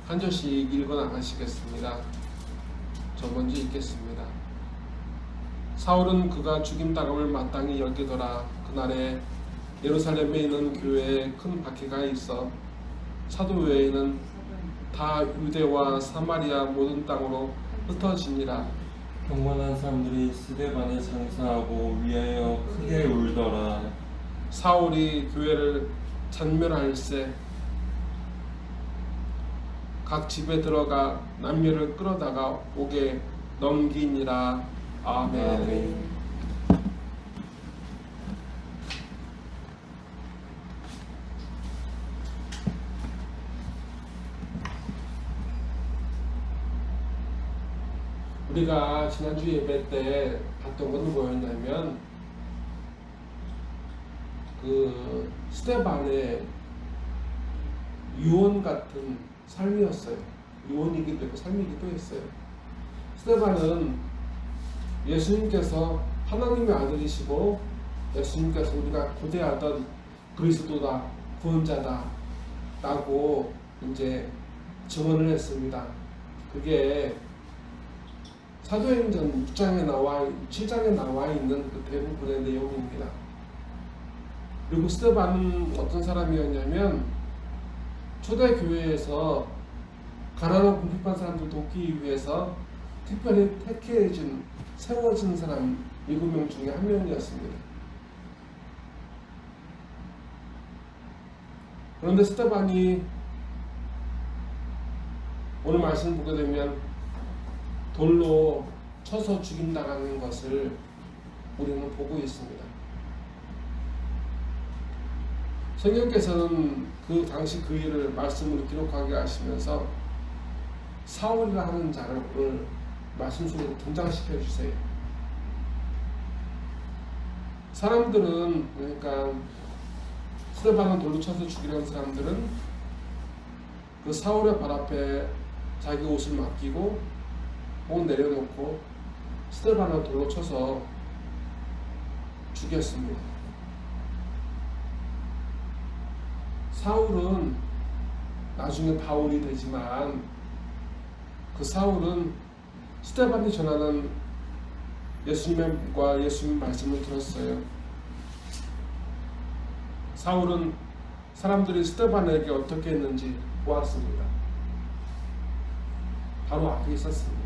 한 절씩 읽어 나가시겠습니다. 저 먼저 읽겠습니다. 사울은 그가 죽임당함을 마땅히 여기더라. 그날에 예루살렘에 있는 교회에 큰 박해가 있어 사도 외에는 다 유대와 사마리아 모든 땅으로 흩어지니라. 경건한 사람들이 스데반에 장사하고 위하여 크게 울더라. 사울이 교회를 잔멸할세 각 집에 들어가 남녀를 끌어다가 옥에 넘기니라. 아멘. 아멘. 우리가 지난주 예배 때 봤던 것은 뭐였냐면 그 스데반의 유언 같은 삶이었어요. 유언이기도 했고 삶이기도 했어요. 스데반은 예수님께서 하나님의 아들이시고 예수님께서 우리가 고대하던 그리스도다, 구원자다 라고 이제 증언을 했습니다. 그게 사도행전 7장에 나와 있는 그 대부분의 내용입니다. 그리고 스데반은 어떤 사람이었냐면 초대교회에서 가난하고 궁핍한 사람들 돕기 위해서 특별히 세워진 사람 7명 중에 한 명이었습니다. 그런데 스데반이 오늘 말씀을 보게 되면 돌로 쳐서 죽임당하는 것을 우리는 보고 있습니다. 성경께서는 그 당시 그 일을 말씀으로 기록하게 하시면서 사울이라 하는 자를 오늘 말씀 속에 등장시켜 주세요. 사람들은 그러니까 스데반을 돌로 쳐서 죽이려는 사람들은 그 사울의 발 앞에 자기 옷을 맡기고 옷 내려놓고 스데반을 돌로 쳐서 죽였습니다. 사울은 나중에 바울이 되지만 그 사울은 스데반이 전하는 예수님과 예수님 말씀을 들었어요. 사울은 사람들이 스데반에게 어떻게 했는지 보았습니다. 바로 앞에 있었습니다.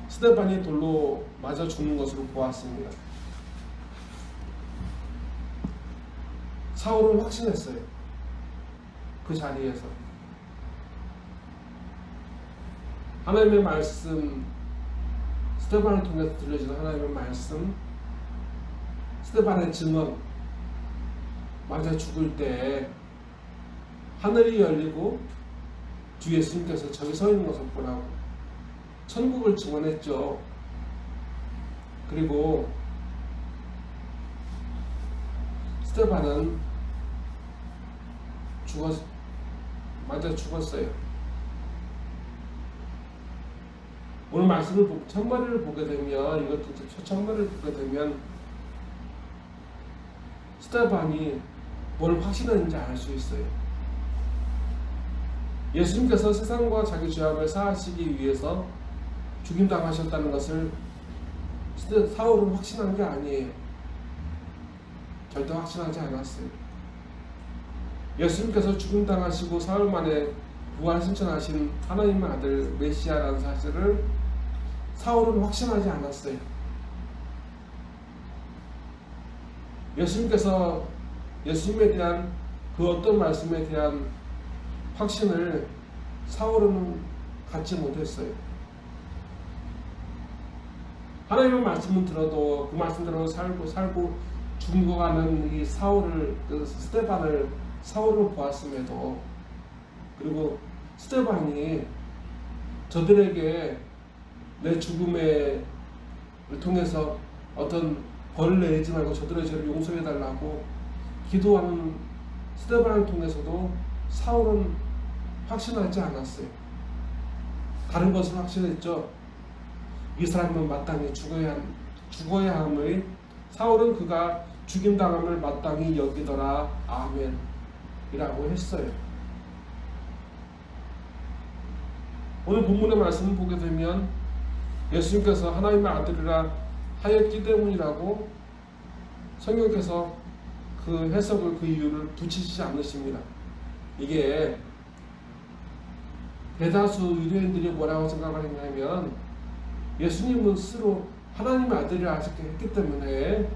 스데반이 돌로 맞아 죽는 것으로 보았습니다. 사울은 확신했어요. 그 자리에서 하나님의 말씀, 스데반을 통해서 들려주는 하나님의 말씀, 스데반의 증언, 맞아 죽을 때 하늘이 열리고 주 예수님께서 저기 서 있는 것을 보라고 천국을 증언했죠. 그리고 스데반은 맞아 죽었어요. 오늘 말씀을 첫머리를 보게 되면 이것도 첫머리를 보게 되면 스데반이 뭘 확신했는지 알 수 있어요. 예수님께서 세상과 자기 죄악을 사하시기 위해서 죽임당하셨다는 것을 사울은 확신한 게 아니에요. 절대 확신하지 않았어요. 예수님께서 죽임당하시고 사흘 만에 부활 승천하신 하나님의 아들 메시아라는 사실을 사울은 확신하지 않았어요. 예수님께서 예수님에 대한 그 어떤 말씀에 대한 확신을 사울은 갖지 못했어요. 하나님의 말씀은 들어도 그 말씀대로 살고 죽어가는 이 스데반을 사울을 보았음에도 그리고 스데반이 저들에게 내 죽음을 통해서 어떤 벌을 내리지 말고 저들의 죄를 용서해 달라고 기도하는 스데반을 통해서도 사울은 확신하지 않았어요. 다른 것을 확신했죠. 이 사람은 마땅히 죽어야 함의 사울은 그가 죽임당함을 마땅히 여기더라. 아멘 이라고 했어요. 오늘 본문의 말씀을 보게 되면 예수님께서 하나님의 아들이라 하였기 때문이라고 성경께서 그 해석을, 그 이유를 붙이시지 않으십니다. 이게 대다수 유대인들이 뭐라고 생각을 했냐면 예수님은 스스로 하나님의 아들이라 했기 때문에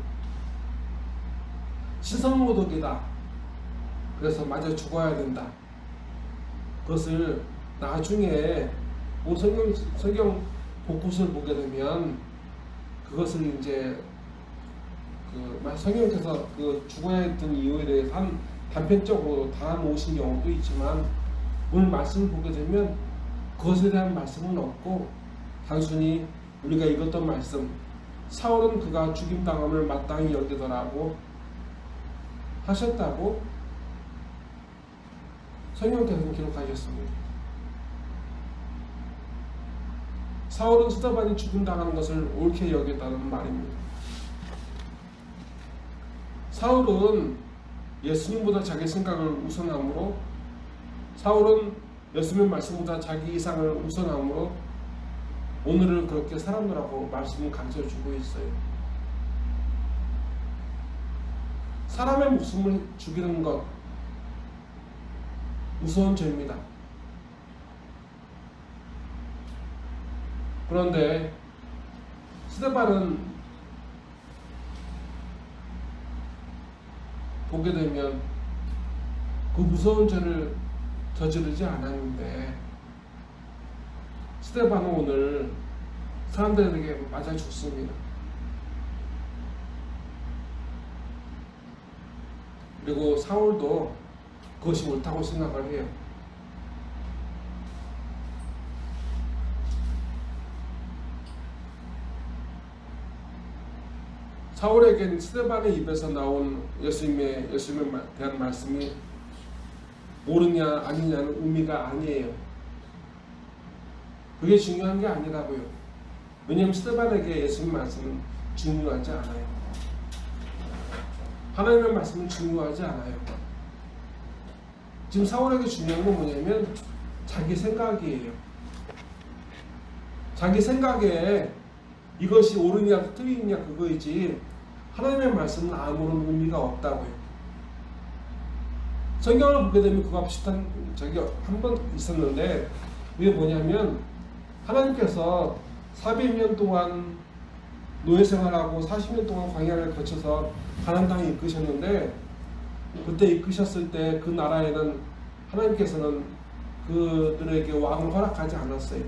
신성모독이다. 그래서 맞아 죽어야 된다. 그것을 나중에 성경 곳곳을 보게 되면 그것을 이제 성경께서 그 죽어야 했던 이유에 대해서 단편적으로 달아놓으신 경우도 있지만 오늘 말씀을 보게 되면 그것에 대한 말씀은 없고 단순히 우리가 읽었던 말씀, 사울은 그가 죽임당함을 마땅히 여기더라고 하셨다고 성경께서는 기록하셨습니다. 사울은 스데반이 죽임당하는 것을 옳게 여겼다는 말입니다. 사울은 예수님보다 자기 생각을 우선함으로, 사울은 예수님 말씀보다 자기 이상을 우선함으로 오늘을 그렇게 사람들하고 말씀을 가르쳐주고 있어요. 사람의 목숨을 죽이는 것 무서운 죄입니다. 그런데 스데반은 보게 되면 그 무서운 죄를 저지르지 않았는데 스데반은 오늘 사람들에게 맞아 죽습니다. 그리고 사울도 그것이 옳다고 생각을 해요. 사울에겐 스데반의 입에서 나온 예수님에 대한 말씀이 옳으냐 아니냐는 의미가 아니에요. 그게 중요한 게 아니라고요. 왜냐하면 스데반에게 예수님 말씀은 중요하지 않아요. 하나님의 말씀은 중요하지 않아요. 지금 사울에게 중요한 건 뭐냐면 자기 생각이에요. 자기 생각에 이것이 옳으냐 틀리냐 그거이지 하나님의 말씀은 아무런 의미가 없다고요. 성경을 보게 되면 그와 비슷한 적이 한 번 있었는데 그게 뭐냐면 하나님께서 400년 동안 노예 생활하고 40년 동안 광야를 거쳐서 가나안 땅에 이끄셨는데 그때 이끄셨을 때 그 나라에는 하나님께서는 그들에게 왕을 허락하지 않았어요.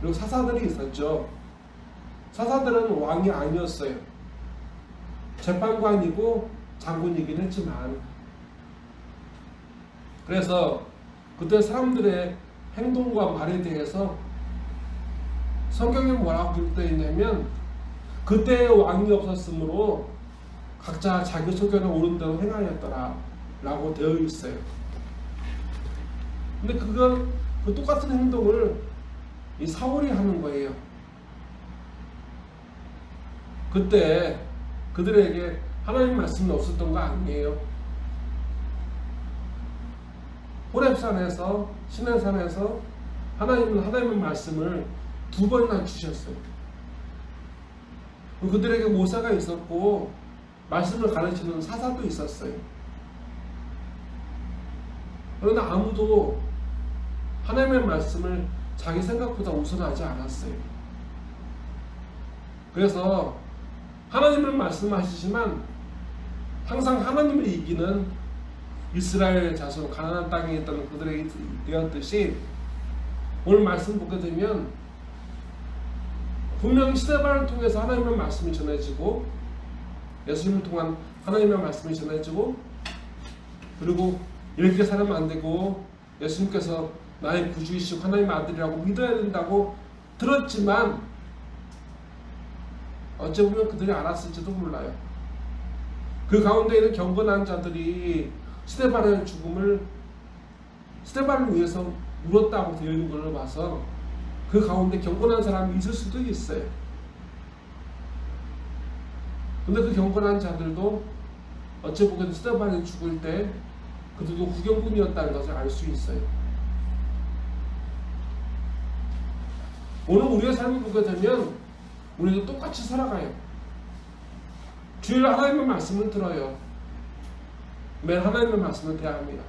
그리고 사사들이 있었죠. 사사들은 왕이 아니었어요. 재판관이고 장군이긴 했지만 그래서 그때 사람들의 행동과 말에 대해서 성경에 뭐라고 기록되어 있냐면 그때 왕이 없었으므로 각자 자기 소견에 옳은 대로 행하였더라 라고 되어 있어요. 근데 그 똑같은 행동을 이 사울이 하는 거예요. 그때 그들에게 하나님 말씀이 없었던 거 아니에요. 호렙산에서 시내산에서 하나님의 말씀을 2번이나 주셨어요. 그들에게 모세가 있었고 말씀을 가르치는 사사도 있었어요. 그러나 아무도 하나님의 말씀을 자기 생각보다 우선하지 않았어요. 그래서 하나님은 말씀하시지만 항상 하나님을 이기는 이스라엘 자손 가나안 땅에 있던 그들에게 되었듯이 오늘 말씀 보게 되면 분명히 스데반을 통해서 하나님의 말씀이 전해지고 예수님을 통한 하나님의 말씀이 전해지고 그리고 이렇게 살면 안 되고 예수님께서 나의 구주이시고 하나님의 아들이라고 믿어야 된다고 들었지만 어찌 보면 그들이 알았을지도 몰라요. 그 가운데 있는 경건한 자들이 스데반의 죽음을 스데반을 위해서 울었다고 되어 있는 걸 봐서 그 가운데 경건한 사람이 있을 수도 있어요. 근데 그 경건한 자들도 어찌 보면 스데반이 죽을 때 그들도 구경꾼이었다는 것을 알 수 있어요. 오늘 우리의 삶을 보게 되면 우리도 똑같이 살아가요. 주일 하나님의 말씀을 들어요. 매일 하나님의 말씀을 대합니다.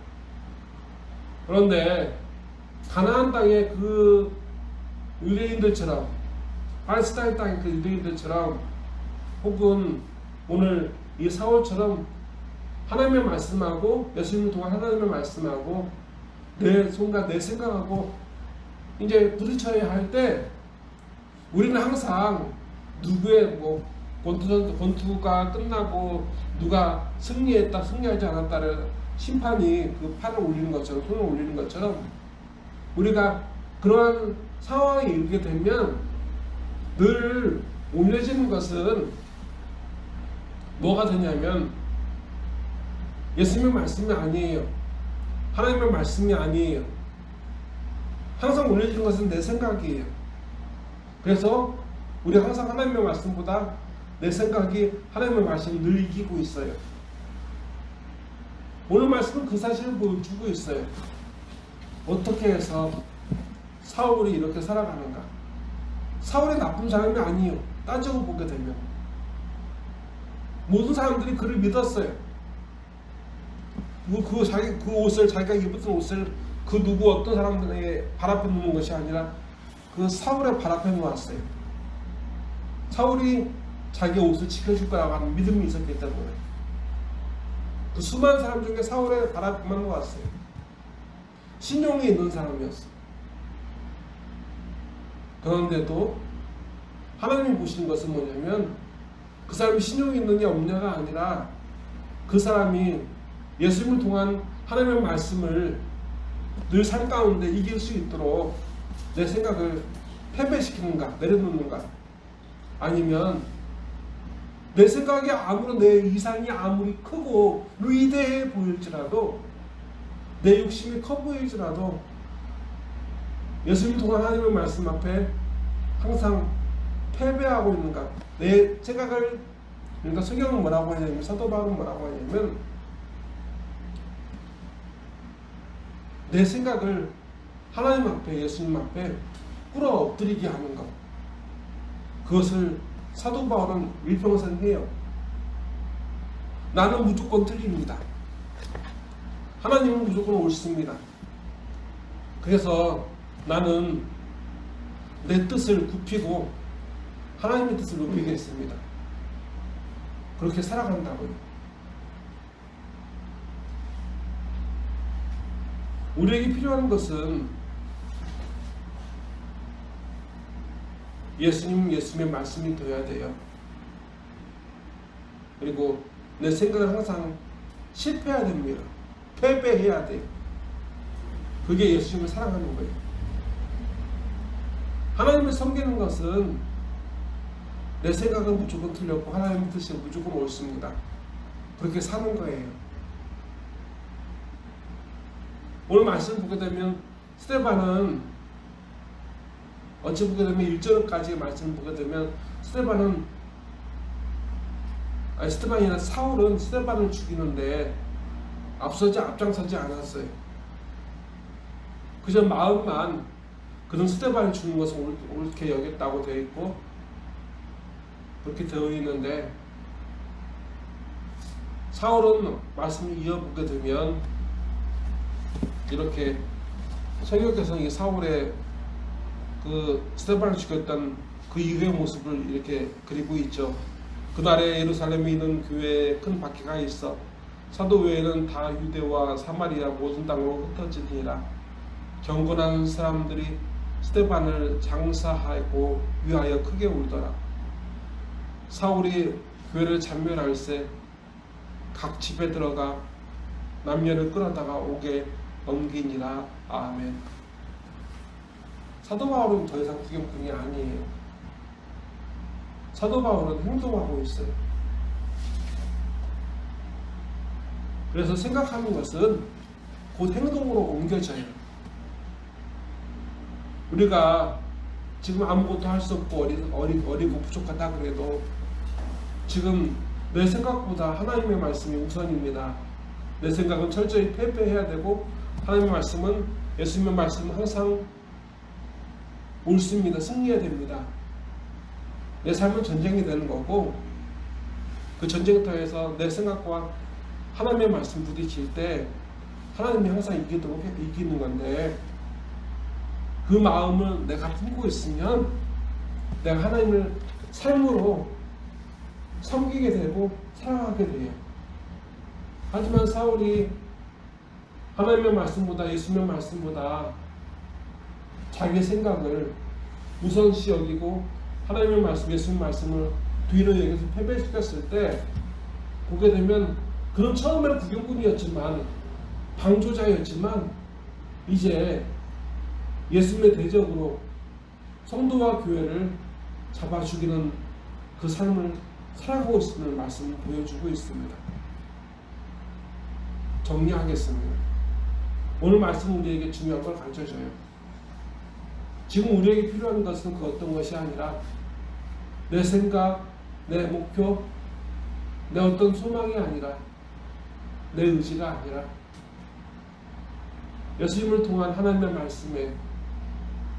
그런데 가나안 땅의 그 유대인들처럼, 팔레스타인 땅의 그 유대인들처럼, 혹은 오늘 이 사울처럼 하나님의 말씀하고 예수님을 통한 하나님의 말씀하고 내 손과 내 생각하고 이제 부딪혀야 할 때 우리는 항상 누구의 권투가 끝나고 누가 승리했다 승리하지 않았다를 심판이 그 팔을 올리는 것처럼 손을 올리는 것처럼 우리가 그러한 상황에 이르게 되면 늘 올려지는 것은 뭐가 되냐면 예수님의 말씀이 아니에요. 하나님의 말씀이 아니에요. 항상 올려지는 것은 내 생각이에요. 그래서 우리 항상 하나님의 말씀보다 내 생각이 하나님의 말씀을 늘 이기고 있어요. 오늘 말씀은 그 사실을 보여주고 있어요. 어떻게 해서 사울이 이렇게 살아가는가? 사울이 나쁜 사람이 아니에요. 따지고 보게 되면 모든 사람들이 그를 믿었어요. 그 옷을 자기가 입었던 옷을 그 누구 어떤 사람들에게 발 앞에 놓는 것이 아니라 그 사울의 발 앞에 놓았어요. 사울이 자기 옷을 지켜줄 거라고 하는 믿음이 있었기 때문에 그 수많은 사람 중에 사울의 발 앞에만 놓았어요. 신용이 있는 사람이었어요. 그런데도 하나님이 보시는 것은 뭐냐면 그 사람이 신용이 있느냐 없느냐가 아니라 그 사람이 예수님을 통한 하나님의 말씀을 늘 삶 가운데 이길 수 있도록 내 생각을 패배시키는가 내려놓는가, 아니면 내 생각이 아무리 내 이상이 아무리 크고 위대해 보일지라도 내 욕심이 커 보일지라도 예수님 통한 하나님의 말씀 앞에 항상 패배하고 있는가. 내 생각을, 그러니까 성경은 뭐라고 하냐면, 사도 바울은 뭐라고 하냐면 내 생각을 하나님 앞에, 예수님 앞에 꿇어 엎드리게 하는 것, 그것을 사도 바울은 일평생 해요. 나는 무조건 틀립니다. 하나님은 무조건 옳습니다. 그래서 나는 내 뜻을 굽히고 하나님의 뜻을 높이겠습니다. 그렇게 살아간다고요. 우리에게 필요한 것은 예수님의 말씀이 되어야 돼요. 그리고 내 생각은 항상 실패해야 됩니다. 패배해야 돼요. 그게 예수님을 사랑하는 거예요. 하나님을 섬기는 것은 내 생각은 무조건 틀렸고 하나님의 뜻이 무조건 옳습니다. 그렇게 사는 거예요. 오늘 말씀 보게 되면 스데반은 어찌 보게 되면 1절까지의 말씀을 보게 되면 스데반이 아니라 사울은 스데반을 죽이는데 앞장서지 않았어요. 그저 마음만 그는 스데반이 죽는 것을 옳게 여겼다고 되어 있고 그렇게 되어 있는데, 사울은 말씀을 이어보게 되면 이렇게 성경에서 이 사울의 그 스데반을 죽였던 그 이후의 모습을 이렇게 그리고 있죠. 그날에 예루살렘에 있는 교회에 큰 박해가 있어 사도 외에는 다 유대와 사마리아 모든 땅으로 흩어지니라. 경건한 사람들이 스데반을 장사하고 위하여 크게 울더라. 사울이 교회를 잔멸할세 각 집에 들어가 남녀를 끌어다가 옥에 넘기니라. 아멘. 사도 바울은 더 이상 구경꾼이 아니에요. 사도 바울은 행동하고 있어요. 그래서 생각하는 것은 곧 행동으로 옮겨져요. 우리가 지금 아무것도 할 수 없고 어리고 부족하다 그래도 지금 내 생각보다 하나님의 말씀이 우선입니다. 내 생각은 철저히 패배해야 되고 하나님의 말씀은, 예수님의 말씀은 항상 옳습니다. 승리해야 됩니다. 내 삶은 전쟁이 되는 거고, 그 전쟁터에서 내 생각과 하나님의 말씀 부딪힐 때 하나님이 항상 이기는 건데, 그 마음을 내가 품고 있으면 내가 하나님을 삶으로 섬기게 되고 살아가게 돼요. 하지만 사울이 하나님의 말씀보다, 예수님의 말씀보다 자기의 생각을 우선시 여기고 하나님의 말씀, 예수님의 말씀을 뒤로 여기서 패배시켰을 때 보게 되면, 그는 처음에는 구경꾼이었지만, 방조자였지만, 이제 예수님의 대적으로 성도와 교회를 잡아 죽이는 그 삶을 살아가고 있음을 말씀을 보여주고 있습니다. 정리하겠습니다. 오늘 말씀은 우리에게 중요한 걸 가르쳐줘요. 지금 우리에게 필요한 것은 그 어떤 것이 아니라 내 생각, 내 목표, 내 어떤 소망이 아니라, 내 의지가 아니라 예수님을 통한 하나님의 말씀에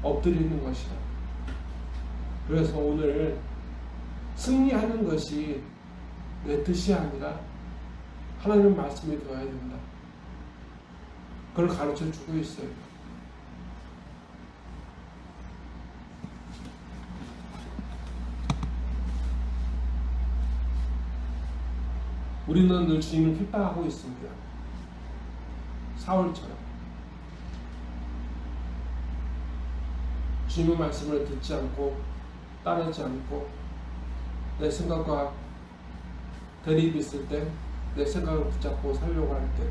엎드리는 것이다. 그래서 오늘 승리하는 것이 내 뜻이 아니라 하나님의 말씀이 되어야 된다. 그걸 가르쳐 주고 있어요. 우리는 늘 주님을 핍박하고 있습니다. 사울처럼. 주님의 말씀을 듣지 않고 따르지 않고 내 생각과 대립이 있을 때, 내 생각을 붙잡고 살려고 할 때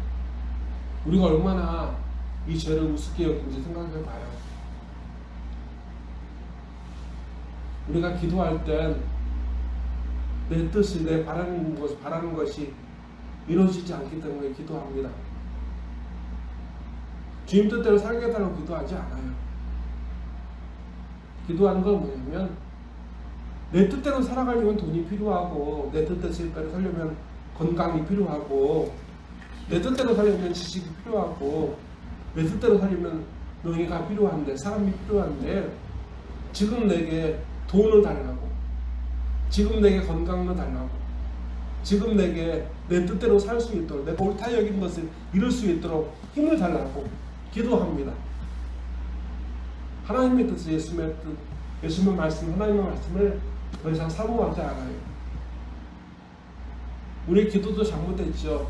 우리가 얼마나 이 죄를 우습게 여긴지 생각해 봐요. 우리가 기도할 땐 내 뜻이, 내 바라는 것이 이루어지지 않기 때문에 기도합니다. 주님 뜻대로 살게 해달라고 기도하지 않아요. 기도하는 건 뭐냐면, 내 뜻대로 살아가려면 돈이 필요하고, 내 뜻대로 살려면 건강이 필요하고, 내 뜻대로 살려면 지식이 필요하고, 내 뜻대로 살려면 명예가 필요한데, 사람이 필요한데, 지금 내게 돈을 달라고, 지금 내게 건강을 달라고, 지금 내게 내 뜻대로 살 수 있도록, 내가 옳다 여긴 것을 이룰 수 있도록 힘을 달라고 기도합니다. 하나님의 뜻을, 예수님의 말씀, 하나님의 말씀을 더 이상 사모하지 않아요. 우리의 기도도 잘못됐죠.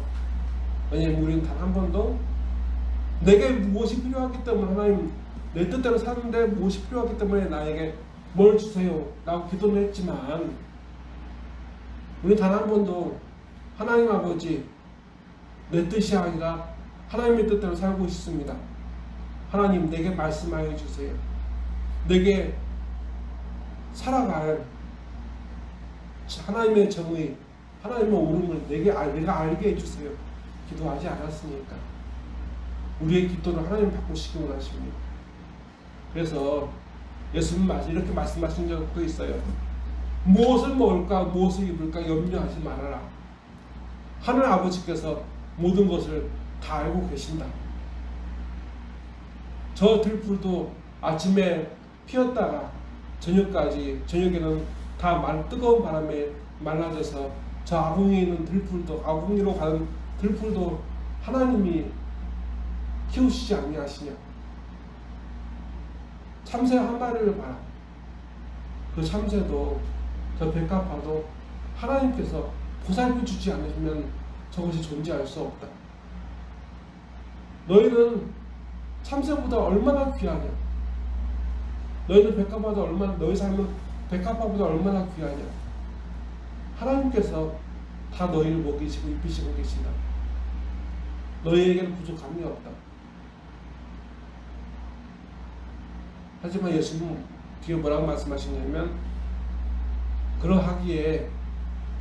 왜냐하면 우리는 단 한 번도 내게 무엇이 필요하기 때문에, 하나님 내 뜻대로 사는데 무엇이 필요하기 때문에 나에게 뭘 주세요 라고 기도는 했지만, 우리는 단 한 번도 하나님 아버지, 내 뜻이 아니라 하나님의 뜻대로 살고 있습니다. 하나님 내게 말씀하여 주세요. 내게 살아갈 하나님의 정의, 하나님의 옳음을 내가 알게 해주세요. 기도하지 않았으니까. 우리의 기도를 하나님 바꾸시기 원하십니다. 그래서 예수님 이렇게 말씀하신 적도 있어요. 무엇을 먹을까, 무엇을 입을까 염려하지 말아라. 하늘 아버지께서 모든 것을 다 알고 계신다. 저 들풀도 아침에 피었다가 저녁에는 다 뜨거운 바람에 말라져서, 저 아궁이에 있는 들풀도, 아궁이로 가는 들풀도 하나님이 키우시지 아니하시냐. 참새 한 마리를 봐라. 그 참새도, 저 백합화도 하나님께서 보살펴 주지 않으시면 저것이 존재할 수 없다. 너희는 참새보다 얼마나 귀하냐. 너희는 백합화보다 얼마나, 너희 삶은 백합화보다 얼마나 귀하냐. 하나님께서 다 너희를 먹이시고 입히시고 계신다. 너희에게는 부족함이 없다. 하지만 예수님은 뒤에 뭐라고 말씀하시냐면, 그러하기에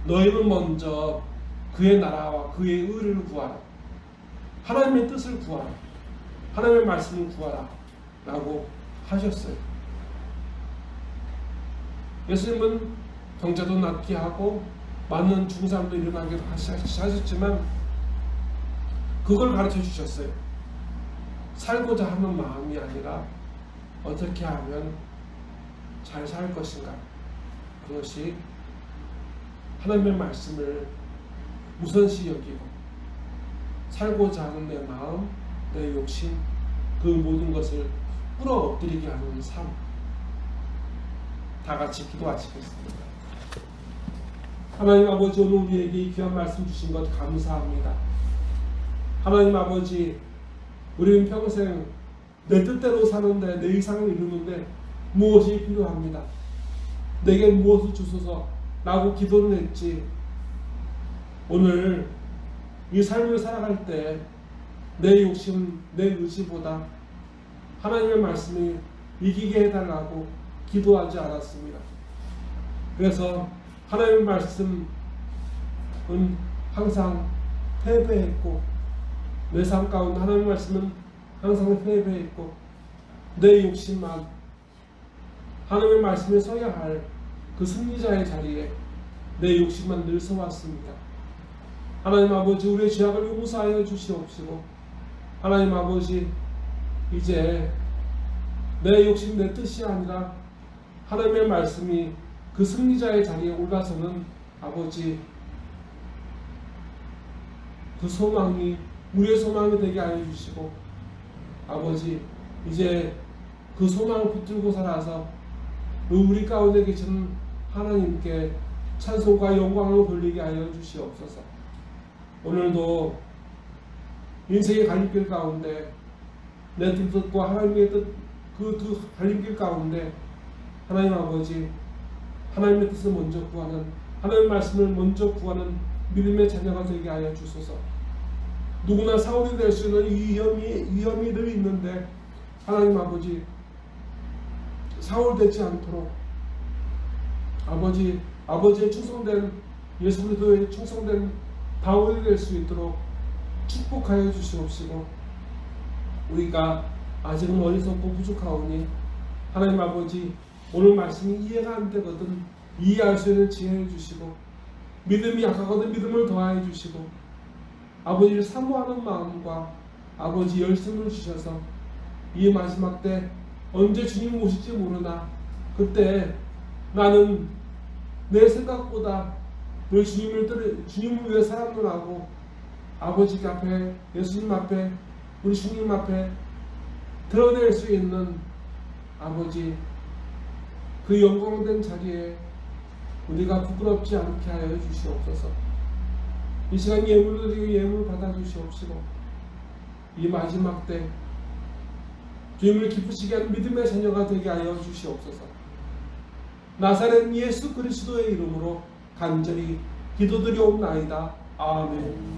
너희는 먼저 그의 나라와 그의 의를 구하라. 하나님의 뜻을 구하라. 하나님의 말씀을 구하라 라고 하셨어요. 예수님은 경제도 낫게 하고 많은 죽은 사람도 일어나게 하셨지만, 그걸 가르쳐 주셨어요. 살고자 하는 마음이 아니라 어떻게 하면 잘 살 것인가? 그것이 하나님의 말씀을 우선시 여기고 살고자 하는 내 마음, 내 욕심, 그 모든 것을 끌어엎드리게 하는 삶. 다 같이 기도하시겠습니다. 하나님 아버지, 오늘 우리에게 이 귀한 말씀 주신 것 감사합니다. 하나님 아버지, 우리는 평생 내 뜻대로 사는데, 내 이상을 이루는데 무엇이 필요합니다. 내게 무엇을 주소서 라고 기도를 했지, 오늘 이 삶을 살아갈 때 내 욕심, 내 의지보다 하나님의 말씀이 이기게 해달라고 기도하지 않았습니다. 그래서 하나님의 말씀은 항상 패배했고, 내 삶 가운데 하나님의 말씀은 항상 패배했고, 내 욕심만 하나님의 말씀에 서야 할 그 승리자의 자리에 내 욕심만 늘 서왔습니다. 하나님 아버지, 우리의 죄악을 용서하여 주시옵시고, 하나님 아버지, 이제 내 욕심, 내 뜻이 아니라 하나님의 말씀이 그 승리자의 자리에 올라서는 아버지, 그 소망이 우리의 소망이 되게 하여 주시고, 아버지, 이제 그 소망을 붙들고 살아서 우리 가운데 계시는 하나님께 찬송과 영광을 돌리게 하여 주시옵소서. 오늘도 인생의 갈림길 가운데 내 뜻과 하나님의 뜻, 그 갈림길 가운데 하나님 아버지, 하나님의 뜻을 먼저 구하는, 하나님의 말씀을 먼저 구하는 믿음의 자녀가 되게 하여 주소서. 누구나 사울이 될 수 있는 위험이 늘 있는데, 하나님 아버지, 사울 되지 않도록 아버지의 충성된, 예수 그리스도의 충성된 바울이 될 수 있도록 축복하여 주시옵시고, 우리가 아직은 어리석고 부족하오니 하나님 아버지, 오늘 말씀이 이해가 안 되거든 이해할 수 있는 지혜를 주시고, 믿음이 약하거든 믿음을 더하여 주시고, 아버지를 사모하는 마음과 아버지 열심을 주셔서 이 마지막 때 언제 주님 오실지 모르나 그때 나는 내 생각보다 늘 주님을 위해 살았노 하고 아버지 앞에, 예수님 앞에, 우리 주님 앞에 드러낼 수 있는 아버지, 그 영광된 자리에 우리가 부끄럽지 않게 하여 주시옵소서. 이 시간 예물을 드리고 예물 받아 주시옵시고, 이 마지막 때 주님을 기쁘시게 하는 믿음의 자녀가 되게 하여 주시옵소서. 나사렛 예수 그리스도의 이름으로 간절히 기도드리옵나이다. 아멘.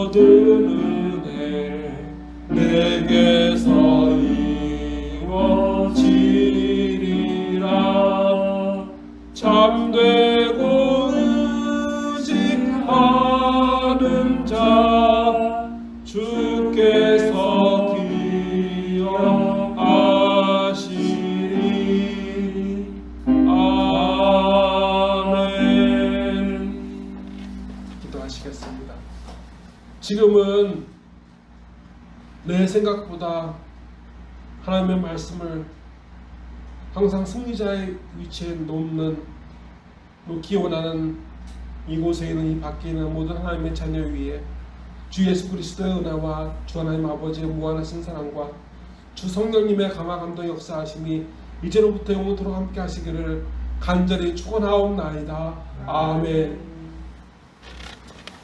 모든 은혜 내게서 이루어지리라. 참되고 의지하는 자 주께서 기억하시리. 아멘. 기도하시겠습니다. 지금은 내 생각보다 하나님의 말씀을 항상 승리자의 위치에 놓는 기원하는 이곳에 있는 이 밖에 있는 모든 하나님의 자녀 위에 주 예수 그리스도의 은혜와 주 하나님 아버지의 무한하신 사랑과 주 성령님의 감화 감동 역사하심이 이제로부터 영원토록 함께 하시기를 간절히 축원하옵나이다. 아멘.